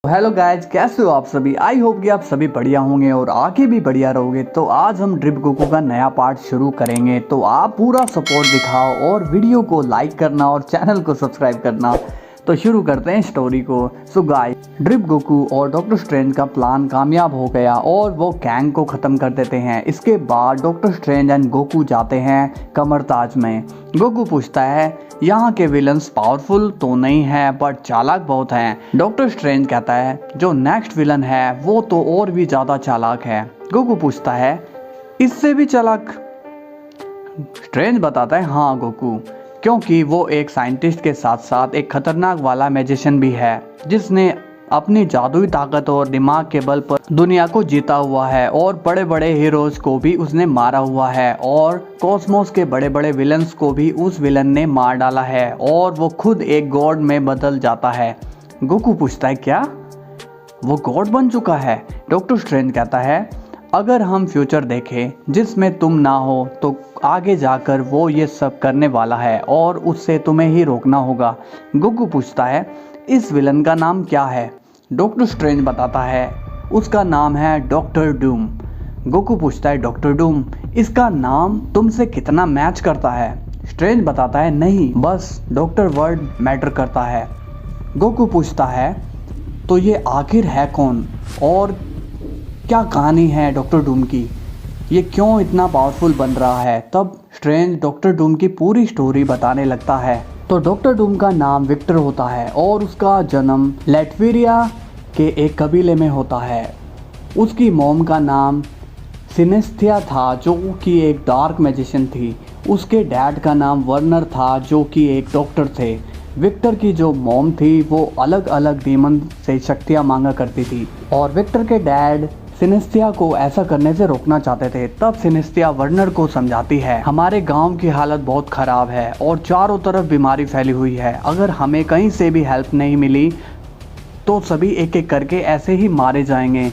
Hello guys, कैसे हो आप सभी। आई होप कि आप सभी बढ़िया होंगे और आगे भी बढ़िया रहोगे। तो आज हम ड्रिप गोकू का नया पार्ट शुरू करेंगे, तो आप पूरा सपोर्ट दिखाओ और वीडियो को लाइक करना और चैनल को सब्सक्राइब करना। तो शुरू करते हैं स्टोरी को। सो गाइस, ड्रिप गोकू और डॉक्टर स्ट्रेंज का प्लान कामयाब हो गया और वो गैंग को ख़त्म कर देते हैं। इसके बाद डॉक्टर स्ट्रेंज एंड गोकू जाते हैं कमरताज में। गोकू पूछता है यहाँ के विलन्स पावरफुल तो नहीं है बट चालाक बहुत हैं। डॉक्टर स्ट्रेंज कहता है जो नेक्स्ट विलन है वो तो और भी ज़्यादा चालाक है। गोकू पूछता है इससे भी चालाक। स्ट्रेंज बताता है हाँ गोकू, क्योंकि वो एक साइंटिस्ट के साथ साथ एक खतरनाक वाला मैजिशियन भी है जिसने अपनी जादुई ताकत और दिमाग के बल पर दुनिया को जीता हुआ है और बड़े बड़े हीरोज को भी उसने मारा हुआ है और कॉस्मोस के बड़े बड़े विलन्स को भी उस विलन ने मार डाला है और वो खुद एक गॉड में बदल जाता है। गोकू पूछता है क्या वो गॉड बन चुका है। डॉक्टर स्ट्रेंज कहता है अगर हम फ्यूचर देखें जिसमें तुम ना हो तो आगे जाकर वो ये सब करने वाला है और उससे तुम्हें ही रोकना होगा। गोकू पूछता है इस विलन का नाम क्या है। डॉक्टर स्ट्रेंज बताता है उसका नाम है डॉक्टर डूम। गोकू पूछता है डॉक्टर डूम, इसका नाम तुमसे कितना मैच करता है। स्ट्रेंज बताता है नहीं, बस डॉक्टर वर्ड मैटर करता है। गोकू पूछता है तो ये आखिर है कौन और क्या कहानी है डॉक्टर डूम की, ये क्यों इतना पावरफुल बन रहा है। तब स्ट्रेंज डॉक्टर डूम की पूरी स्टोरी बताने लगता है। तो डॉक्टर डूम का नाम विक्टर होता है और उसका जन्म लैटविरिया के एक कबीले में होता है। उसकी मॉम का नाम सिनेस्थिया था जो कि एक डार्क मैजिशियन थी। उसके डैड का नाम वर्नर था जो कि एक डॉक्टर थे। विक्टर की जो मॉम थी वो अलग अलग डीमन से शक्तियाँ मांगा करती थी और विक्टर के डैड सिनेस्थिया को ऐसा करने से रोकना चाहते थे। तब सिनेस्थिया वर्नर को समझाती है हमारे गांव की हालत बहुत ख़राब है और चारों तरफ बीमारी फैली हुई है। अगर हमें कहीं से भी हेल्प नहीं मिली तो सभी एक एक करके ऐसे ही मारे जाएंगे।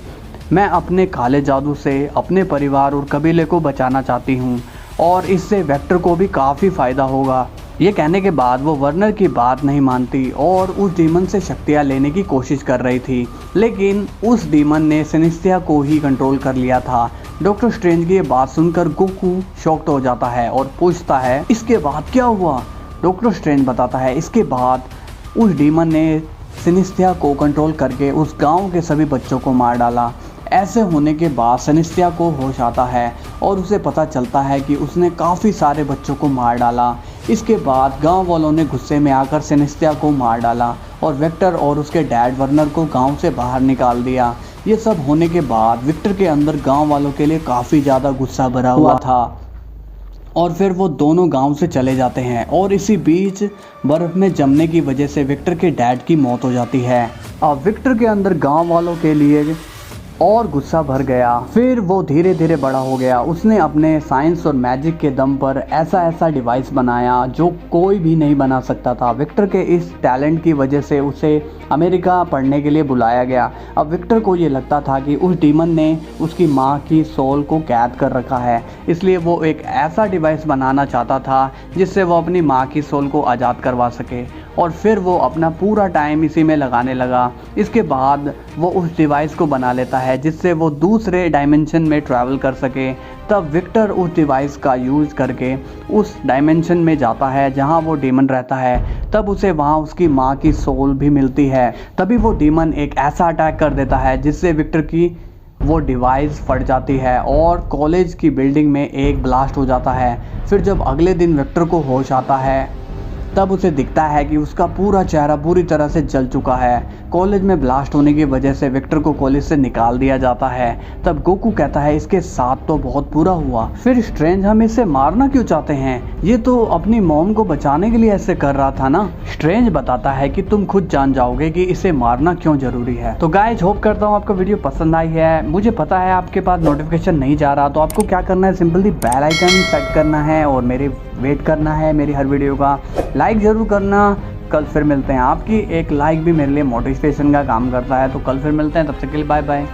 मैं अपने काले जादू से अपने परिवार और कबीले को बचाना चाहती हूँ और इससे वेक्टर को भी काफ़ी फ़ायदा होगा। ये कहने के बाद वो वर्नर की बात नहीं मानती और उस डीमन से शक्तियाँ लेने की कोशिश कर रही थी, लेकिन उस डीमन ने सिनेस्थिया को ही कंट्रोल कर लिया था। डॉक्टर स्ट्रेंज की ये बात सुनकर गोकू शॉक्ड हो जाता है और पूछता है इसके बाद क्या हुआ। डॉक्टर स्ट्रेंज बताता है इसके बाद उस डीमन ने सिनेस्थिया को कंट्रोल करके उस गाँव के सभी बच्चों को मार डाला। ऐसे होने के बाद सिनेस्थिया को होश आता है और उसे पता चलता है कि उसने काफ़ी सारे बच्चों को मार डाला। इसके बाद गांव वालों ने गुस्से में आकर सिनेस्थिया को मार डाला और विक्टर और उसके डैड वर्नर को गांव से बाहर निकाल दिया। ये सब होने के बाद विक्टर के अंदर गांव वालों के लिए काफ़ी ज़्यादा गुस्सा भरा हुआ था और फिर वो दोनों गांव से चले जाते हैं और इसी बीच बर्फ़ में जमने की वजह से विक्टर के डैड की मौत हो जाती है। अब विक्टर के अंदर गाँव वालों के लिए और गुस्सा भर गया। फिर वो धीरे धीरे बड़ा हो गया। उसने अपने साइंस और मैजिक के दम पर ऐसा डिवाइस बनाया जो कोई भी नहीं बना सकता था। विक्टर के इस टैलेंट की वजह से उसे अमेरिका पढ़ने के लिए बुलाया गया। अब विक्टर को ये लगता था कि उस डीमन ने उसकी माँ की सोल को कैद कर रखा है, इसलिए वो एक ऐसा डिवाइस बनाना चाहता था जिससे वो अपनी माँ की सोल को आज़ाद करवा सके और फिर वो अपना पूरा टाइम इसी में लगाने लगा। इसके बाद वो उस डिवाइस को बना लेता है जिससे वो दूसरे डायमेंशन में ट्रैवल कर सके। तब विक्टर उस डिवाइस का यूज़ करके उस डायमेंशन में जाता है जहां वो डीमन रहता है। तब उसे वहां उसकी माँ की सोल भी मिलती है। तभी वो डीमन एक ऐसा अटैक कर देता है जिससे विक्टर की वो डिवाइस फट जाती है और कॉलेज की बिल्डिंग में एक ब्लास्ट हो जाता है। फिर जब अगले दिन विक्टर को होश आता है तब उसे दिखता है कि उसका पूरा चेहरा पूरी तरह से जल चुका है। कॉलेज में ब्लास्ट होने की वजह से विक्टर को कॉलेज से निकाल दिया जाता है। तब गोकू कहता है इसके साथ तो बहुत बुरा हुआ। फिर स्ट्रेंज हम इसे मारना क्यों चाहते हैं, ये तो अपनी मॉम को बचाने के लिए ऐसे कर रहा था ना। स्ट्रेंज बताता है कि तुम खुद जान जाओगे कि इसे मारना क्यों जरूरी है। तो गाइज, होप करता हूँ आपको वीडियो पसंद आई है। मुझे पता है आपके पास नोटिफिकेशन नहीं जा रहा, तो आपको क्या करना है, सिंपली बेल आइकन सेट करना है और मेरे वेट करना है मेरी हर वीडियो का। लाइक ज़रूर करना। कल फिर मिलते हैं। आपकी एक लाइक भी मेरे लिए मोटिवेशन का काम करता है। तो कल फिर मिलते हैं, तब तक के लिए बाय बाय।